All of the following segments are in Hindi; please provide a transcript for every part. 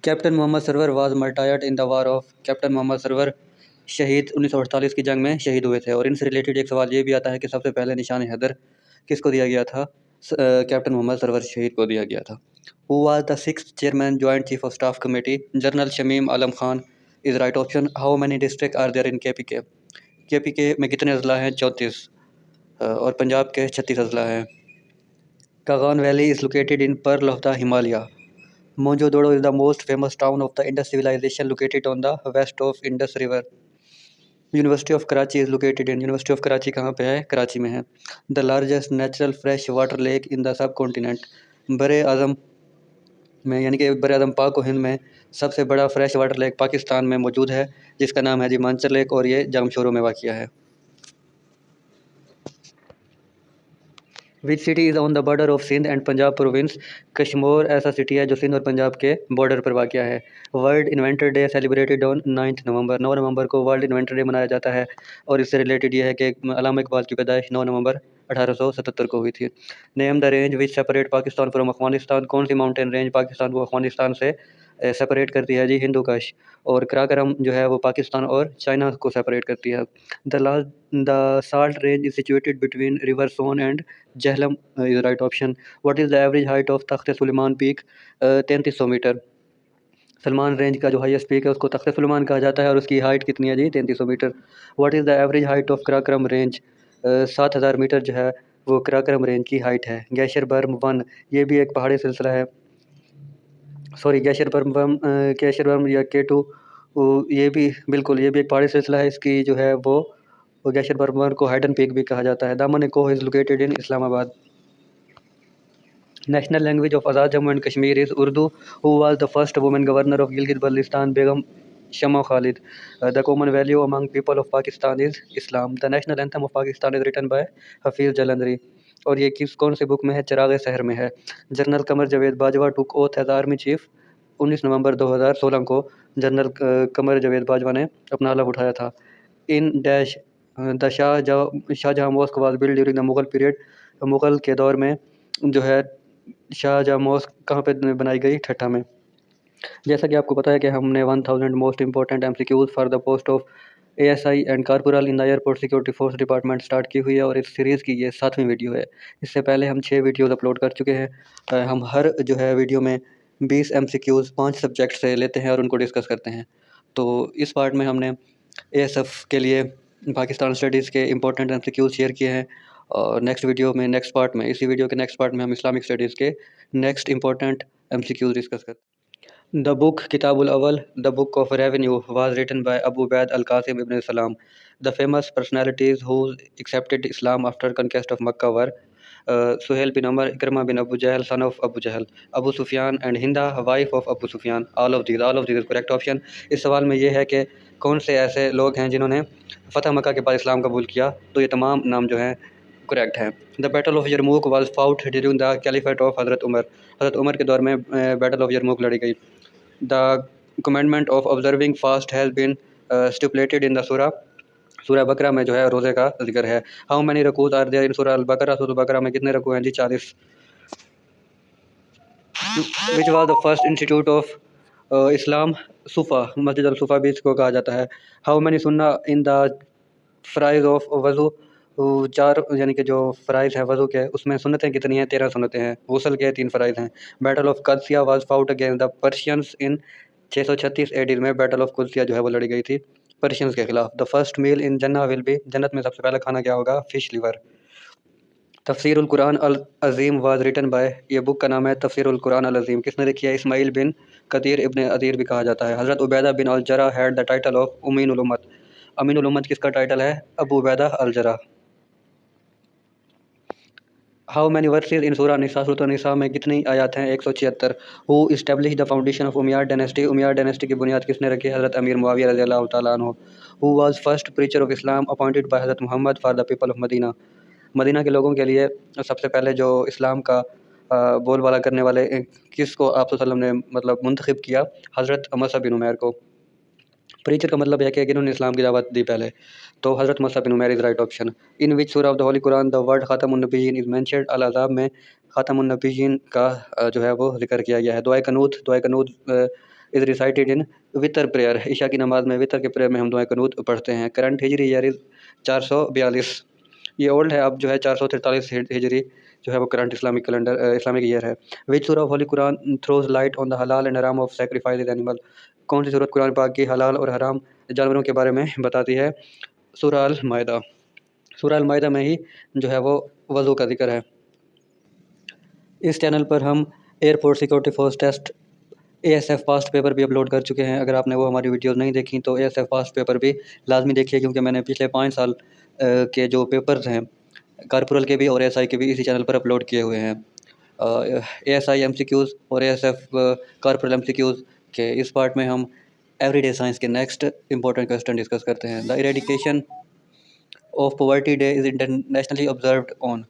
Captain Mohammad Sarwar was martyred in the war of. Captain Mohammad Sarwar शहीद 1948 की जंग में शहीद हुए थे। और इनसे रिलेटेड एक सवाल ये भी आता है कि सबसे पहले निशान हैदर किसको दिया गया था? कैप्टन मोहम्मद सरवर शहीद को दिया गया था। Who was the six chairman joint chief of staff committee? General Shamim Alam Khan is right option. How many district are there in KPK? KPK में कितने अजला हैं? 34। और पंजाब के 36 अजला हैं। Kaghan valley is located in pearl of the Himalaya. Mohenjo-daro is the most famous town of the Indus civilization located on the west of Indus River. University of Karachi is located in। University of Karachi कहाँ पे है? कराची में है। The largest natural fresh water lake in the subcontinent। बरे आज़म में यानी कि बरे आज़म पाक व हिंद में सबसे बड़ा फ्रेश वाटर लेक पाकिस्तान में मौजूद है, जिसका नाम है जी मानसर लेक, और ये जामशोरों में वाक़िया है। Which city is on the border of Sindh and Punjab province? Kashmir ऐसा सिटी है जो सिंध और पंजाब के बॉर्डर पर वाक़ है। World inventor day celebrated on 9 नवंबर। 9 नवंबर को वर्ल्ड इन्वेंटर डे मनाया जाता है। और इससे रिलेटेड ये है कि अल्लामा इकबाल की पैदाइश 9 नवंबर 1877 को हुई थी। Name the range which separate Pakistan from Afghanistan. कौन सी माउंटेन रेंज पाकिस्तान को अफगानिस्तान से सेपरेट करती है जी? हिंदू कश। और कराकरम जो है वो पाकिस्तान और चाइना को सेपरेट करती है। The salt range is situated between river Son and Jhelum is right option. What is the average height of Takht Sulaiman peak? 3300 मीटर। सलमान रेंज का जो हाईएस्ट पीक है उसको तख्त सुलेमान कहा जाता है, और उसकी हाइट कितनी है जी? 3300 मीटर। What is the average height of Karakoram range? 7000 meter जो है वो कराकरम रेंज की हाइट है। गैशर बर्म 1 ये भी एक पहाड़ी सिलसिला है। सॉरी, गैशर बर्म या K2 ये भी बिल्कुल ये भी एक पहाड़ी सिलसिला है। इसकी जो है वो गैशर बर्म को हाइडन पीक भी कहा जाता है। Daman Koh is located in Islamabad. National language of Azad Jammu and Kashmir is Urdu. Who was the first women governor of Gilgit Baltistan? Begum Shama Khalid. The common value among people of Pakistan is Islam. The national anthem of Pakistan is written by Hafeez Jalandhari. और ये कौन से बुक में है? चिराग शहर में है। General Qamar Javed Bajwa took oath as army chief. 19 नवंबर 2016 को जनरल कमर जावेद बाजवा ने अपना हलफ उठाया था। In dash the Shahjahan mosque was build during the Mughal period. Mughal के दौर में जो है शाहजहाँ मॉस्क कहाँ पे बनाई गई? ठट्ठा में। जैसा कि आपको पता है कि हमने 1000 most important MCQs for the post of ASI and corporal in the airport security force department start की हुई है, और इस सीरीज़ की ये 7वीं वीडियो है। इससे पहले हम 6 वीडियोज़ अपलोड कर चुके हैं। हम हर जो है वीडियो में 20 MCQs 5 सब्जेक्ट से लेते हैं और उनको डिस्कस करते हैं। तो इस पार्ट में हमने ASF के लिए पाकिस्तान स्टडीज़ के इंपॉर्टेंट MCQs शेयर किए हैं। और नेक्स्ट पार्ट में इसी वीडियो के नेक्स्ट पार्ट में हम इस्लामिक स्टडीज़ के नेक्स्ट इंपॉर्टेंट MCQs डिस्कस करते हैं। The book Kitabul Awal, the Book of Revenue, was written by Abu Ubaid al-Qasim ibn Salam. The famous personalities who accepted Islam after conquest of Makkah were Suhail bin Amr, Ikrama bin Abu Jahl, son of Abu Jahl, Abu Sufyan and Hinda, wife of Abu Sufyan. All of these is correct option. इस सवाल में ये है कि कौन से ऐसे लोग हैं जिन्होंने फ़तह मक्का के बाद इस्लाम कबूल किया? तो ये तमाम नाम जो हैं करेक्ट हैं। The battle of यरमूक was fought during the caliphate of हज़रत उमर। हज़रत उमर के दौर में बैटल ऑफ यरमूक लड़ी गई। The commandment of observing fast has been stipulated in the सूरह बकरा में जो है रोज़े का जिक्र है। हाउ मैनी रकूत are there in Surah Al Baqara? Surah Baqara में कितने रकू हैं जी? 40। Which was the first institute of Islam? Suffa, Masjid Al sofa भी इसको कहा जाता है। हाउ मैनी सुन्ना इन द फ़राइज़ ऑफ वज़ू? 4 यानी कि जो फ़राइज़ हैं वज़ू के उसमें सुन्नतें कितनी हैं? 13 सुन्नतें हैं। गुस्ल के 3 फ़राइज़ हैं। Battle of Qadsia was fought against the Persians in 636 AD में बैटल ऑफ कुदसिया जो है वो लड़ी गई थी पर्शियंस के खिलाफ। द फर्स्ट मील इन जन्ना विल बी, जन्नत में सबसे पहला खाना क्या होगा? Fish liver. Tafseerul Quran Al Azeem was written by, ये बुक का नाम है तफसीरुल कुरान अल अज़ीम। किसने लिखी है? इस्माइल बिन कतीर इब्न अदीर भी कहा जाता है। हज़रत उबैदा बिन अल जरा had the title of Aminul उम्मत। अमीनुल उम्मत किसका टाइटल है? अबू उबैदा अल जरा। हाउ मैनी वर्सेस इन सूरह निसा? सूरह निसा में कितनी आयत हैं? 176। Who establish the foundation of Umayyad dynasty? Umayyad dynasty की बुनियाद किसने रखी? हज़रत अमीर मुआविया रज़ियल्लाहु तआला अन्हु। Who was first preacher of Islam appointed by Hazrat Mohammad for the people of Madina? Madina के लोगों के लिए सबसे पहले जो इस्लाम का बोलबाला करने वाले किसको आप सल्लल्लाहु अलैहि वसल्लम ने मतलब मुंतखब किया? हज़रत मसअब बिन उमैर को। प्रीचर का मतलब है कि जिन्होंने इस्लाम की दावत दी पहले। तो Hazrat Musa bin Umair is right option. In which Surah of the holy Quran the word Khatamun Nabiyyin is mentioned. Al Ahzab में ख़ातमुन नबिय्यीन का जो है वो जिक्र किया गया है। Dua Qunoot is recited in witr prayer. ईशा की नमाज में वितर के प्रेयर में हम दुआ कनूत पढ़ते हैं। Current Hijri year is 442। ये ओल्ड है, अब जो है 443 हिजरी जो है वो current Islamic calendar Islamic year है। विच Surah of Holi Quran throws light on the हलाल एंड हराम ऑफ सैक्रिफाइस एनिमल। कौन सी सूरत कुरान पाक की हलाल और हराम जानवरों के बारे में बताती है? सूरा अल माइदा। सूरा अल माइदा में ही जो है वो वज़ू का जिक्र है। इस चैनल पर हम airport security force test ASF past paper भी अपलोड कर चुके हैं। अगर आपने वो हमारी वीडियोस नहीं देखी तो ASF पास्ट पेपर भी लाजमी देखिए, क्योंकि मैंने पिछले 5 साल के जो पेपर्स हैं कारपोरल के भी और ASI के भी इसी चैनल पर अपलोड किए हुए हैं। ASI MCQs और ASF कारपोरल MCQs के इस पार्ट में हम एवरीडे साइंस के नेक्स्ट इंपॉर्टेंट क्वेश्चन डिस्कस करते हैं। The eradication of poverty day is internationally observed on.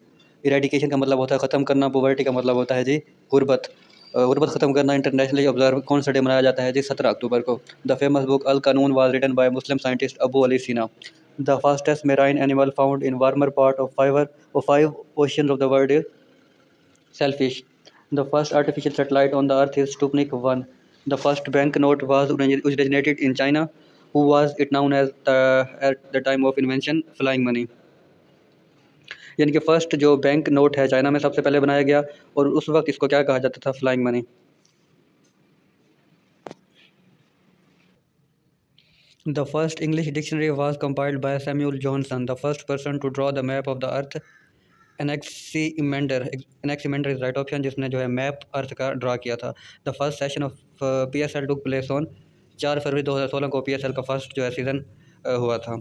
Eradication का मतलब होता है ख़त्म करना, पॉवर्टी का मतलब होता है जी गुर्बत। गुर्बत ख़त्म करना इंटरनेशनली ऑब्जर्व कौन सा डे मनाया जाता है जी? 17 अक्टूबर को। The famous book Al Qanoon was written by Muslim scientist Abu Ali Sina. The fastest marine animal found in warmer part of 5 oceans of the world is shellfish. The first artificial satellite on the earth is Sputnik 1. The first banknote was originated in China. Who was it known as at the time of invention? Flying money. यानी कि फर्स्ट जो बैंक नोट है चाइना में सबसे पहले बनाया गया, और उस वक्त इसको क्या कहा जाता था? Flying money. The first English dictionary was compiled by Samuel Johnson, the first person to draw the map of the earth. Anaximander is right option, जिसने जो है मैप अर्थ का ड्रा किया था। The first session of PSL took place on 4 February 2016 को PSL का फर्स्ट जो है सीज़न हुआ था।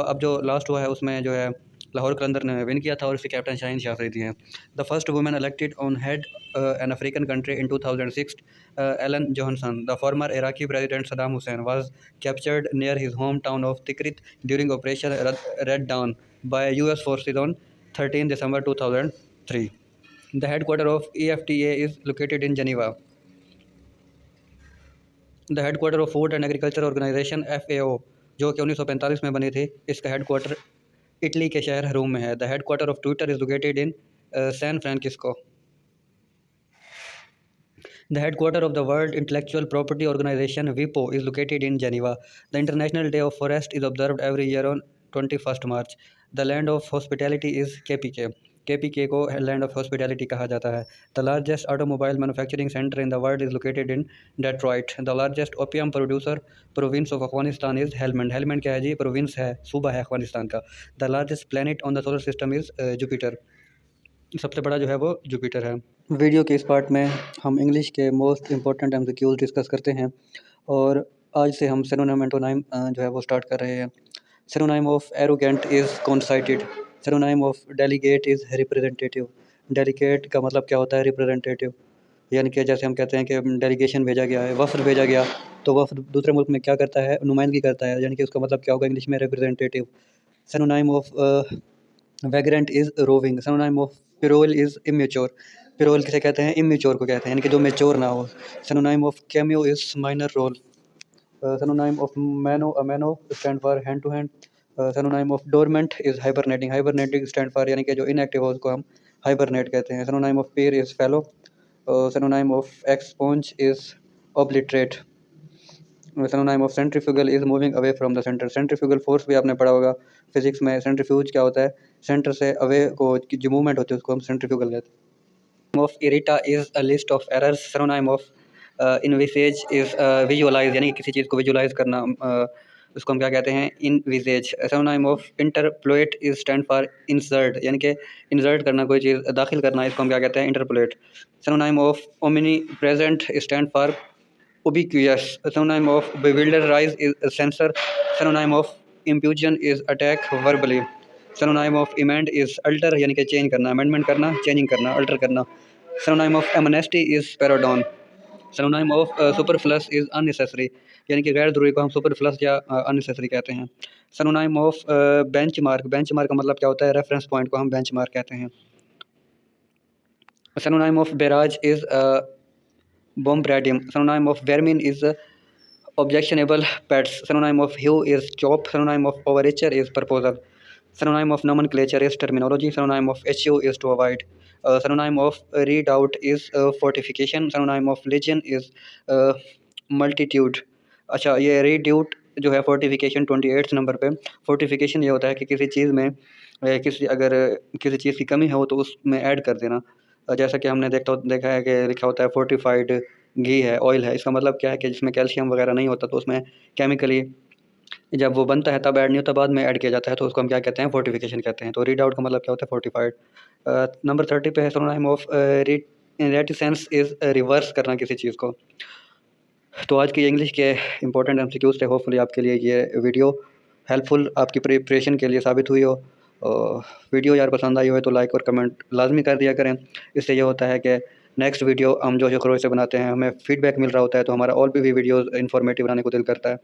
अब जो लास्ट हुआ है उसमें जो है लाहौर कलंदर ने विन किया था और उसके कैप्टन शाहीन शाह अफरीदी हैं। The first women elected on head an African country in 2006 Ellen Johnson. The former Iraqi president Saddam Hussein was captured near his home town of Tikrit during operation Red Dawn by US forces on 13 December 2003. The headquarters of EFTA is located in Geneva. The headquarters of Food and Agriculture Organization FAO, जो कि 1945 में बनी थी, इसका हेडक्वार्टर इटली के शहर रोम में है। The headquarter of Twitter is located in San Francisco. The headquarters of the World Intellectual Property Organization WIPO is located in Geneva. The International Day of Forest is observed every year on 21st March. The land of hospitality is KPK. KPK को land of hospitality कहा जाता है। The largest automobile manufacturing center in the world is located in Detroit. The largest opium producer province of Afghanistan is Helmand. Helmand क्या है जी? प्रोविंस है, सूबा है अफगानिस्तान का। The largest planet on the solar system is Jupiter. सबसे बड़ा जो है वो जुपिटर है। वीडियो के इस पार्ट में हम इंग्लिश के मोस्ट इंपॉर्टेंट MCQs डिस्कस करते हैं, और आज से हम सिनोनिम एंटोनिम जो है वो स्टार्ट कर रहे हैं। Synonym of arrogant is conceited. Synonym of delegate is representative. Delegate का मतलब क्या होता है? रिप्रेजेंटेटिव। यानी कि जैसे हम कहते हैं कि डेलीगेशन भेजा गया है, वफ्द भेजा गया, तो वफ्द दूसरे मुल्क में क्या करता है? नुमाइंदगी करता है, यानी कि उसका मतलब क्या होगा इंग्लिश में? Representative. Synonym of vagrant is roving. Synonym of parole is immature. Parole किसे कहते हैं? इमेच्योर को कहते हैं, यानी कि जो मेच्योर ना हो। Synonym of cameo is minor role. Synonym of mano a mano stand for hand to hand. Synonym of dormant is hibernating. Hibernating stand for यानी कि जो इनएक्टिव हो उसको हम हाइबरनेट कहते हैं। Synonym of pair is fellow. Synonym of expunge is obliterate. Synonym of centrifugal is moving away from the centre. Centrifugal force भी आपने पढ़ा होगा फिजिक्स में। सेंट्रीफ्यूज क्या होता है? सेंटर से अवे को जो मूवमेंट होती है उसको हम सेंट्रीफ्यूगल कहते हैं। Of errata is a list of errors. Synonym of envisage is visualise, यानी कि किसी चीज़ को विजुअलाइज करना, उसको हम क्या कहते हैं? Envisage. Synonym of interpolate is stand for insert, यानी कि इंसर्ट करना, कोई चीज़ दाखिल करना, इसको हम क्या कहते हैं? Interpolate. Synonym of omnipresent stand for ubiquitous. Synonym of bewilderize is a censor. Synonym of impugn is attack verbally. Synonym of amend is alter, यानी कि चेंज करना, amendment करना, changing करना, alter करना. Synonym of amnesty is pardon. Synonym of superfluous is unnecessary, यानी कि गैर जरूरी को हम superfluous या unnecessary कहते हैं. Synonym of benchmark. benchmark का मतलब क्या होता है? reference point को हम benchmark कहते हैं. Synonym of barrage is bombardment. Synonym of vermin is Objectionable pets. Synonym of hue is chop. Synonym of overture is proposal. Synonym of nomenclature is terminology. Synonym of issue is to avoid. Synonym of redoubt is fortification. Synonym of legion is uh, multitude. अच्छा, ये redoubt जो है फोर्टिफिकेशन 28 नंबर पे। फोर्टिफिकेशन ये होता है कि किसी चीज़ में किसी अगर किसी चीज़ की कमी हो तो उसमें ऐड कर देना। जैसा कि हमने देखा है कि लिखा होता है फोर्टिफाइड घी है, ऑयल है। इसका मतलब क्या है कि जिसमें कैल्शियम वगैरह नहीं होता तो उसमें केमिकली जब वो बनता है तब ऐड नहीं होता, बाद में ऐड किया जाता है, तो उसको हम क्या कहते हैं, फोर्टिफिकेशन कहते हैं। तो रीड आउट का मतलब क्या होता है, फोर्टिफाइड। नंबर 30 पे है सिनोनिम ऑफ रेटिसेंस इज रिवर्स करना किसी चीज़ को। तो आज की इंग्लिश के इंपॉर्टेंट एमसीक्यूज थे। होपफुली आपके लिए ये वीडियो हेल्पफुल आपकी प्रिपरेशन के लिए साबित हुई हो। वीडियो यार पसंद आई हो तो लाइक और कमेंट लाजमी कर दिया करें। इससे ये होता है कि नेक्स्ट वीडियो हम जोश खरोश से बनाते हैं, हमें फीडबैक मिल रहा होता है, तो हमारा और भी वीडियोज़ इन्फॉर्मेटिव बनाने को दिल करता है।